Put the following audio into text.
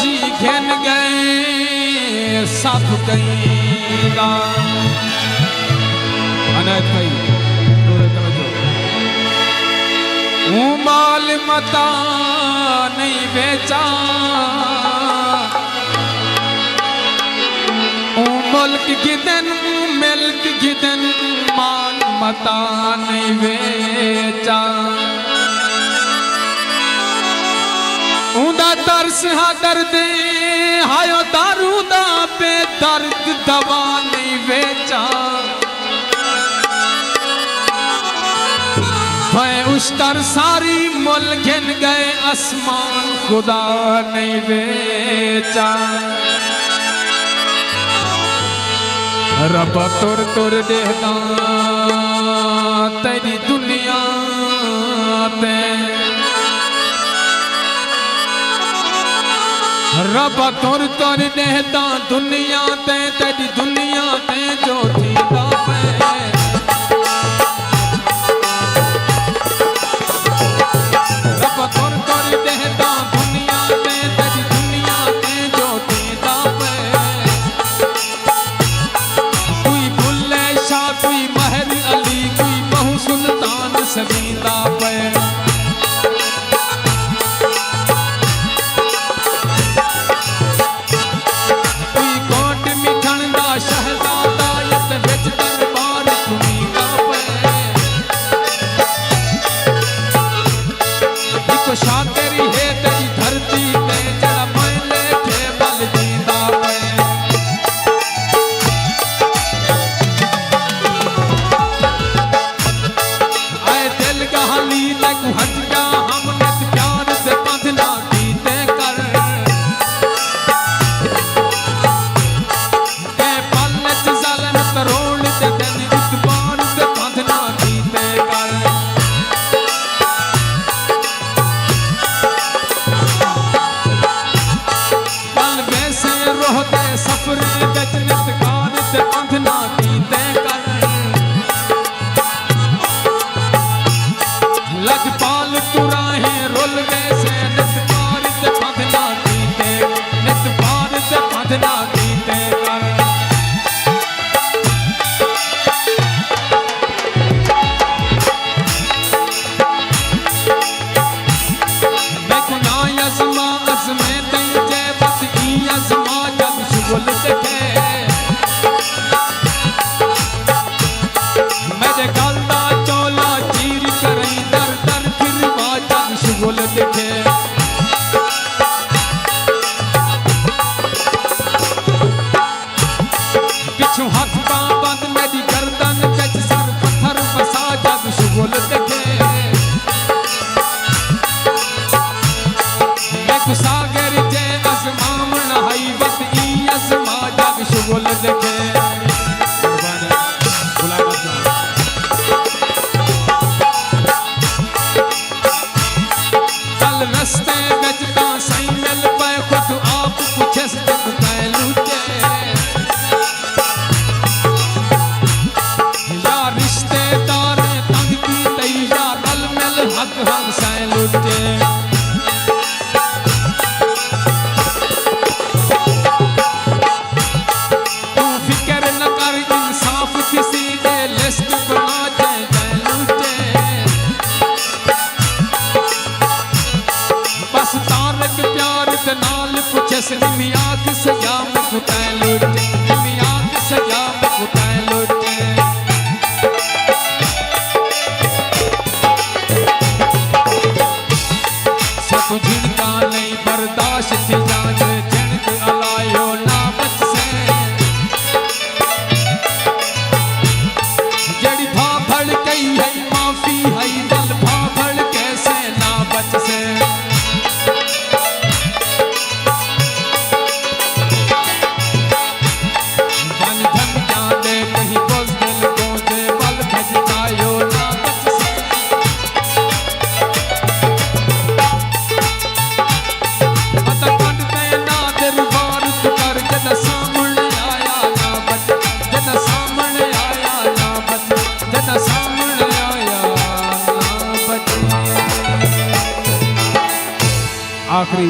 जी घेन गए सब कईगा अनायत भाई माल मता नहीं बेचा मुल्क गिदन मिल्क गिदन माल मता नहीं बेचा ऊंदा तरस हा दर्द हायो दारू दा पे दर्द दवा नहीं बेचा उस्तर सारी मुल घिन गए आसमान खुदा नहीं बेचा रब तुर तुर देहदा तेरी दुनिया ते रब तुर तुर देहदा दुनिया ते तेरी दुनिया ते जो थी दा पे सबीदा पे कोई कोट मिठन दा शहजादा यत विच दरबार सुनीदा पे इको शातिरी है तेरी धरती पे जड़ा मैले थे बल जीदा पे हटका हमने प्यार से बंधना कीते कर के पलच जालन तरोड़ ते दिन इतबार से बंधना कीते कर पल वैसे रोहते सफरे बिच नितकार से बंधना कीते कर लजपाल तुराहे रोल गए से नितबार से बंधना कीते नितबार से बंधना कीते कर देखो ना यजमा अज़मे तई जे बस ई यजमा जग शुगल देखे मेरे गलदा चोला चीर करई बोल देखे पिछू हाथ का बंद मेरी गर्दन बिच सर पत्थर बसा जग शुगल देखे एक सागर जे आसमान नहाई बस ई आसमा जग शुगल देखे रस्ते बिच तां सही मिल पे खुद आप पुछस तक कै लूटे या रिश्तेदार तंग की तई या गल मिल हक हम सै लूटे तू फिक्र न कर इंसाफ किसी दे लिस्ट बना जाए लूटे बस तारक प्यार दे नाल पुछस निमिया किस जाम कुतै लूटे निमिया किस जाम कुतै लूटे सब झिनका नहीं बर्दाश्त थी जान झिनक अलायो ना बच से जड़ी भा भड़ गई है माफी है दिल भा भड़ कैसे ना बच से आखिरी